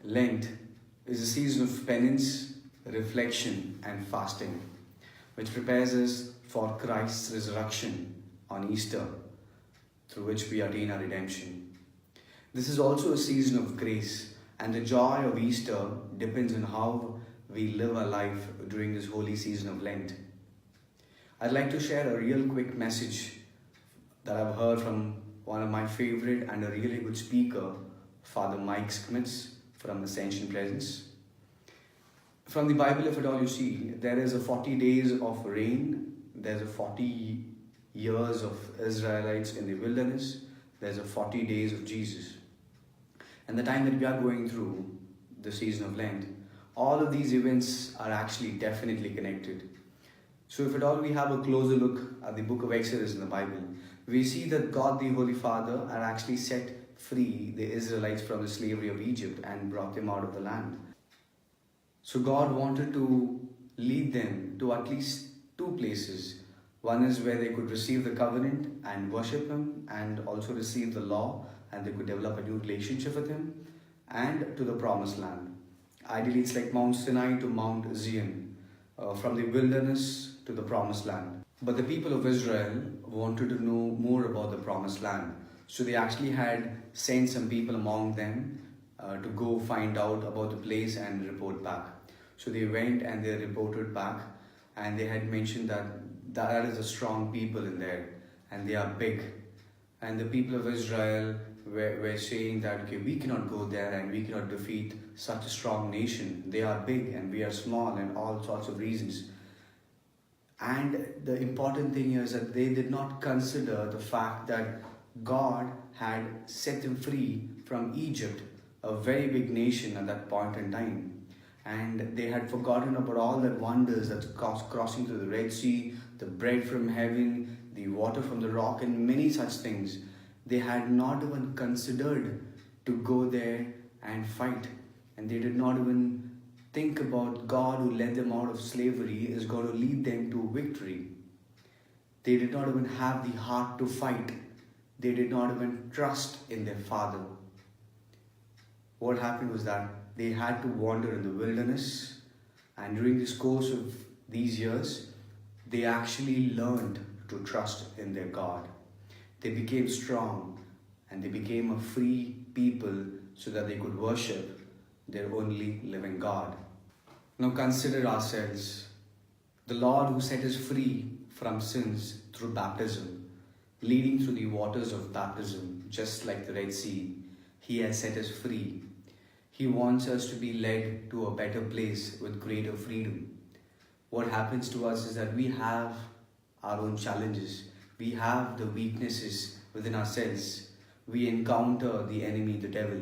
Lent is a season of penance, reflection, and fasting, which prepares us for Christ's resurrection on Easter, through which we attain our redemption. This is also a season of grace, and the joy of Easter depends on how we live our life during this holy season of Lent. I'd like to share a real quick message that I've heard from one of my favorite and a really good speaker, Father Mike Schmitz from Ascension Presence. From the Bible, if at all you see, there is a 40 days of rain, there's a 40 years of Israelites in the wilderness, there's a 40 days of Jesus. And the time that we are going through, the season of Lent, all of these events are actually definitely connected. So if at all we have a closer look at the book of Exodus in the Bible, we see that God the Holy Father had actually set free the Israelites from the slavery of Egypt and brought them out of the land. So God wanted to lead them to at least two places. One is where they could receive the covenant and worship Him, and also receive the law, and they could develop a new relationship with Him, and to the promised land. Ideally, it's like Mount Sinai to Mount Zion, from the wilderness to the promised land. But the people of Israel wanted to know more about the promised land. So they actually had sent some people among them to go find out about the place and report back. So they went and they reported back, and they had mentioned that that is a strong people in there and they are big. And the people of Israel were saying that, okay, we cannot go there and we cannot defeat such a strong nation. They are big and we are small, and all sorts of reasons. And the important thing is that they did not consider the fact that God had set them free from Egypt, a very big nation at that point in time. And they had forgotten about all the wonders that's crossing through the Red Sea, the bread from heaven, the water from the rock, and many such things. They had not even considered to go there and fight. And they did not even think about God, who led them out of slavery, is going to lead them to victory. They did not even have the heart to fight. They did not even trust in their Father. What happened was that they had to wander in the wilderness, and during this course of these years, they actually learned to trust in their God. They became strong and they became a free people so that they could worship their only living God. Now consider ourselves. The Lord who set us free from sins through baptism, leading through the waters of baptism, just like the Red Sea, He has set us free. He wants us to be led to a better place with greater freedom. What happens to us is that we have our own challenges. We have the weaknesses within ourselves. We encounter the enemy, the devil.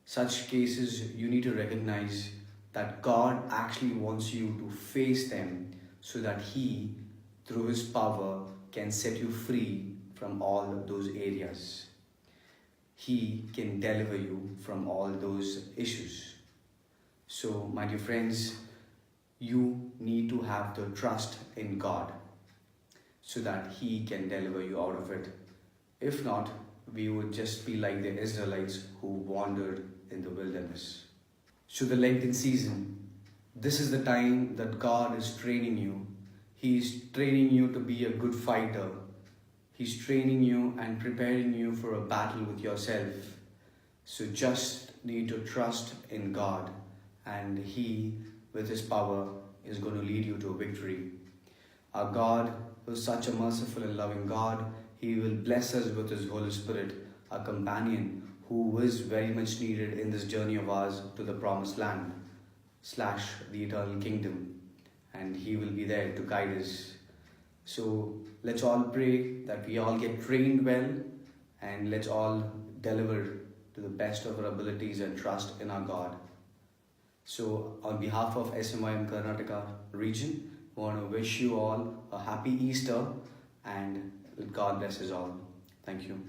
Such cases, you need to recognize that God actually wants you to face them so that He, through His power, can set you free from all those areas. He can deliver you from all those issues. So, my dear friends, you need to have the trust in God so that He can deliver you out of it. If not, we would just be like the Israelites who wandered in the wilderness. So the Lenten season, this is the time that God is training you. He is training you to be a good fighter. He's training you and preparing you for a battle with yourself. So just need to trust in God, and He, with His power, is going to lead you to a victory. Our God, who is such a merciful and loving God, He will bless us with His Holy Spirit, a companion who is very much needed in this journey of ours to the promised land / the eternal kingdom. And He will be there to guide us. So let's all pray that we all get trained well, and let's all deliver to the best of our abilities and trust in our God. So on behalf of SMYM Karnataka region, I want to wish you all a happy Easter, and God bless us all. Thank you.